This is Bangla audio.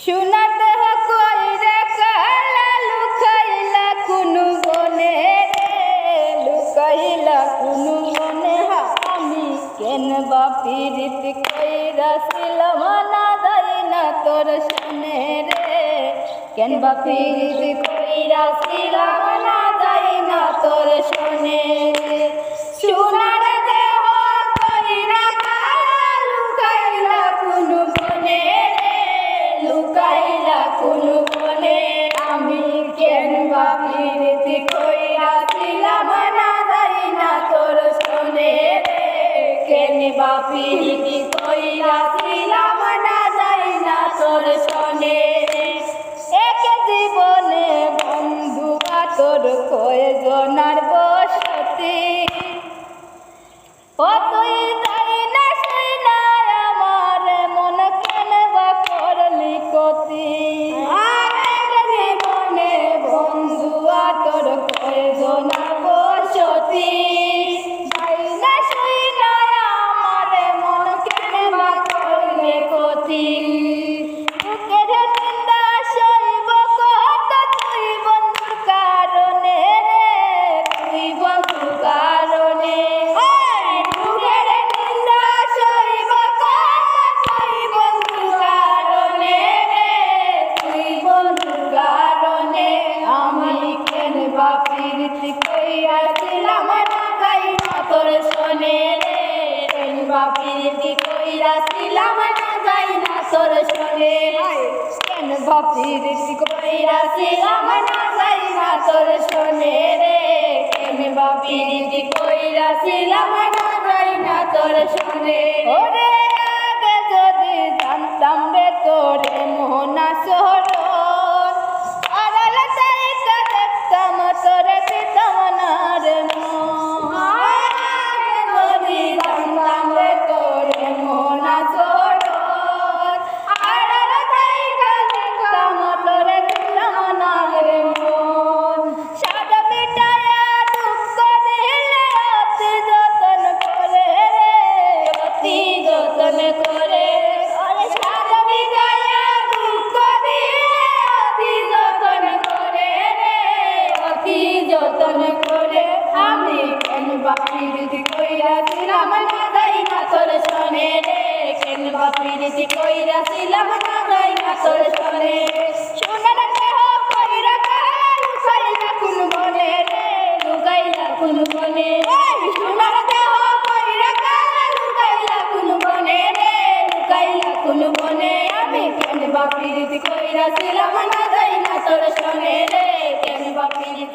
সোনার দেহ কইরা কালা লুকাইলা কুনু বনে রে, লুকাইলা কুনু বনে আমি কেন বা পীড়িত কইরাছিলাম না যাই না তোর শোনে রে, কেন বা পীড়িত কইরাছিলাম না যাই না তোর শোনে রে। সোনার দেহ কইরা কালা লুকাইলা কুনু বনে রে, লুকাইলা কুনু বনে আমি কেন বা পীড়িত কইরাছিলাম না যাই না তোর শোনে রে, কেন বা পীড়িত কইরাছিলাম না যাই না তোর শোনে রে। এক জীবনে বন্ধু তোর কয়জনার বসতি, ও তুই যাই না শুই না আমার মন কেন বা করলি কতি। এক জীবনে বন্ধু তোর কয়জনার বসতি, যাই না শুই না আমার মন কেন বা করলি কতি। বুকের নিন্দা সইব কত তুই বন্ধুর কারণে রে, তুই বন্ধুর কারণে। বুকের নিন্দা সইব কত তুই বন্ধুর কারণে রে, তুই বন্ধুর কারণে আমি কেন বা পীড়িত কইরাছিলাম না যাই না তোর শোনে রে, কেন বা পীড়িত কইরাছিলাম না যাই না তোর শোনে, কেন বা পীড়িত কইরাছিলাম না যাই না তোর শোনে রে, কেন বা পীড়িত কইরাছিলাম না যাই না তোর শোনে। ওরে আগে যদি জানতাম রে তোরে মোহনা শহর, আড়াল তাইকা দেখতাম তোরে দিতাম না রে মন। আগে যদি জানতাম রে তোরে মোহনা শহর, আড়াল তাইকা দেখতাম তোরে দিতাম না রে মন। সাদ মিটায়া দুঃখ দিলে অতি যতন করে রে, অতি যতন করে। সাদ মিটায়া দুঃখ দিলে অতি যতন করে রে, অতি যতন করে আমি কেন বা পীড়িত কইরাছিলাম না যাই না তোর শোনে রে, কেন বা পীড়িত কইরাছিলাম না যাই না তোর শোনে। সোনার দেহ কইরা কালা লুকাইলা কুনু বনে রে, লুকাইলা কুনু বনে। সোনার দেহ কইরা কালা লুকাইলা কুনু বনে রে, লুকাইলা কুনু বনে আমি কেন বা পীড়িত কইরাছিলাম না যাই না তোর শোনে রে, কেন বা পীড়িত